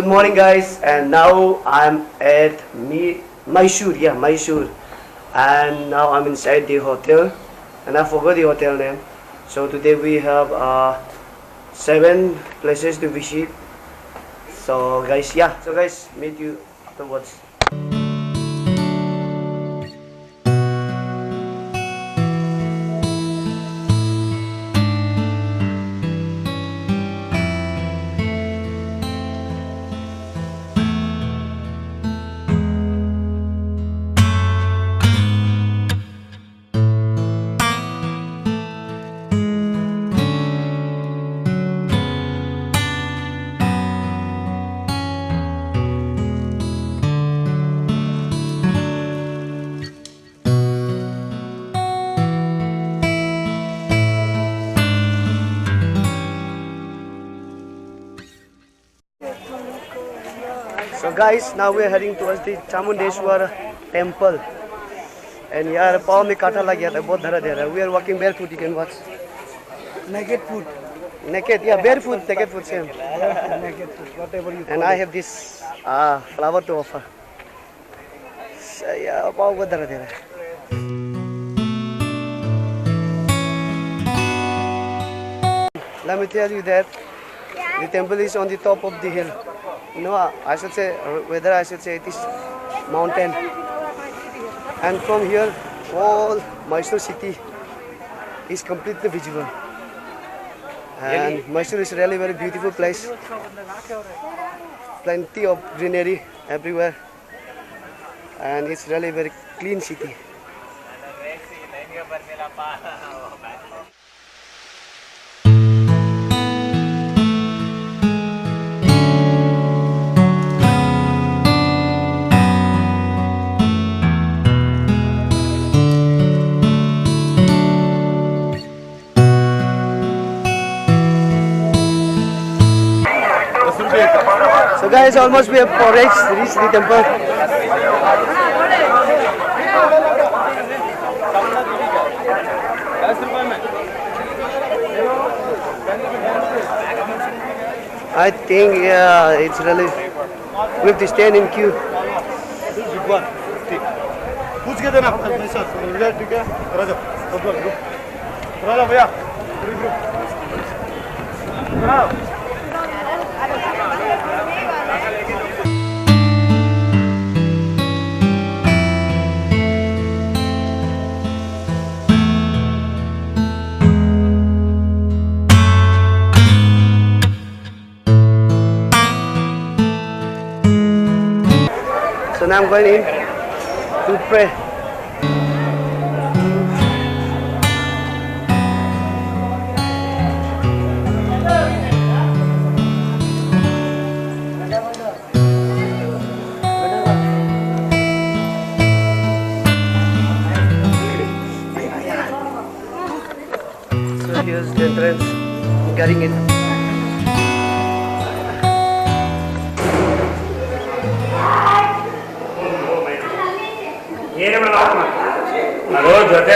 good morning, guys. And now I'm at Mysore. Yeah, Mysore. And now I'm inside the hotel, and I forgot the hotel name. So today we have 7 places to visit. So guys, yeah. So guys, meet you afterwards. So guys, now we are heading towards the Chamundeshwar temple. And यार पाँव में कांटा लग गया था, बहुत दर्द दे रहा है. We are walking barefoot, you can watch. Naked foot. Naked, yeah, barefoot, naked foot, same. Naked foot, whatever you And I have this flower to offer. So yeah, पाँव बहुत दर्द दे रहा है. Let me tell you that the temple is on the top of the hill. No, I should say, whether I should say it is mountain. And from here, all Mysore city is completely visible. And Mysore is really very beautiful place. Plenty of greenery everywhere. And it's really very clean city. So guys, almost we have reached the temple. I think yeah, it's really we have to stand in queue. So now I'm going in to pray. So here's the entrance. I'm getting in. ಜೊತೆ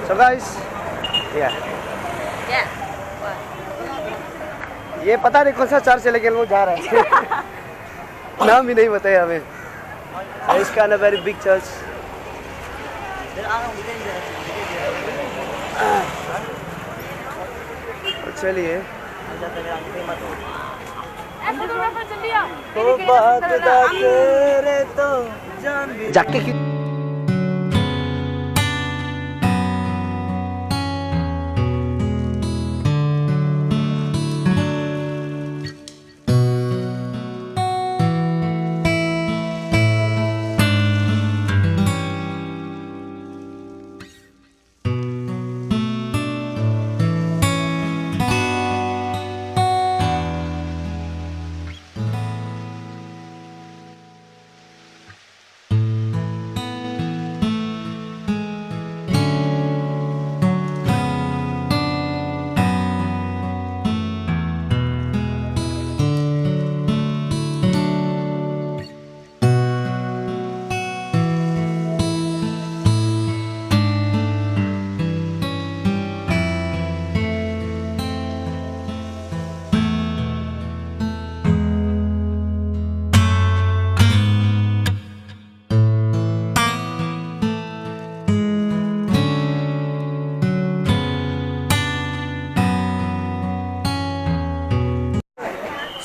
So guys, yeah. Yeah. ये पता नहीं कौन सा church है लेकिन वो जा रहा है. नाम भी नहीं बताया हमें. It's kind of very big church. चलिए. जाके की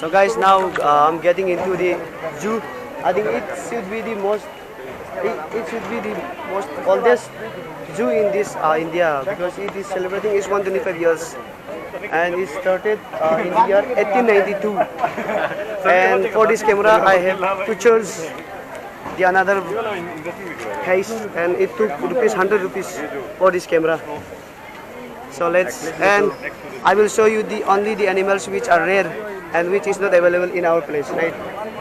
So guys, now I'm getting into the zoo. I think it should be the most oldest zoo in this India, because it is celebrating its 125 years, and it started in the year 1892. And for this camera, I have to choose the another case, and it took ₹100 for this camera. So and I will show you only the animals which are rare and which is not available in our place, right?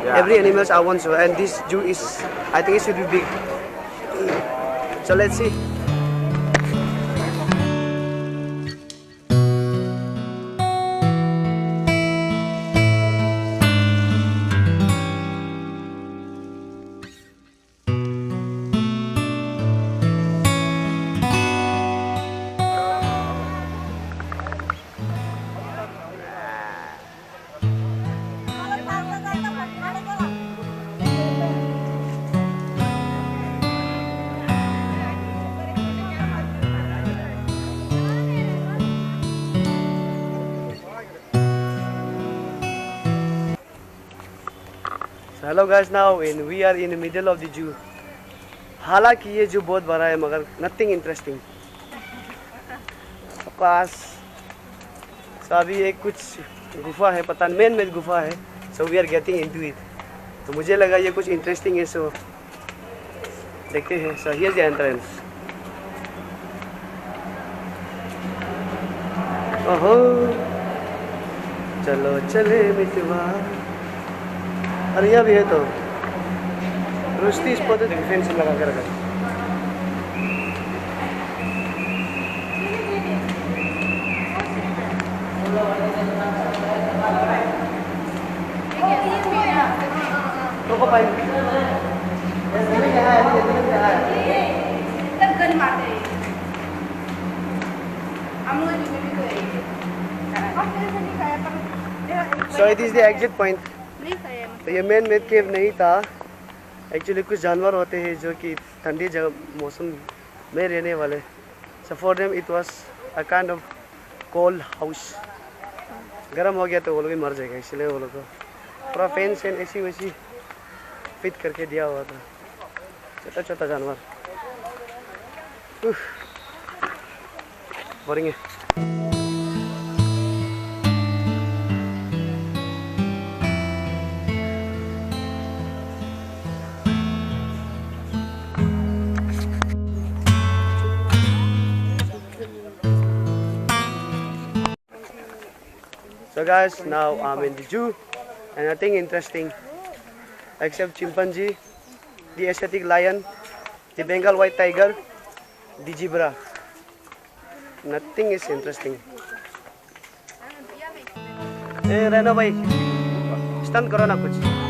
Yeah. Every animals I want to, and this zoo is, I think it should be big. So let's see. So hello guys, now we are in the middle of the zoo. हालांकि ये zoo बहुत बड़ा है मगर nothing interesting. पास so अभी एक कुछ गुफा है, पता नहीं मेन गुफा है. So we are getting into it. तो मुझे लगा ये कुछ interesting है, so देखते हैं. So here's the entrance. ओहो, चलो चले मितवा. अरे यह भी है तो रुस्ती स्पॉट डिफेंस लगा के रखा. तो को पाई So it is the exit point. तो ये मेन मेड केव नहीं था. एक्चुअली कुछ जानवर होते हैं जो कि ठंडी जगह मौसम में रहने वाले. So for them it was a kind of cold house. गर्म हो गया तो वो लोग भी मर जाएगा, इसलिए वो लोग को पूरा फैन से ऐसी वैसी फिट करके दिया हुआ था. छोटा छोटा जानवर. बोरिंग है. So guys, now I'm in the zoo and nothing interesting except chimpanzee, the Asiatic lion, the Bengal white tiger, the zebra. Nothing is interesting. Hey Reno bhai, stand करो ना कुछ.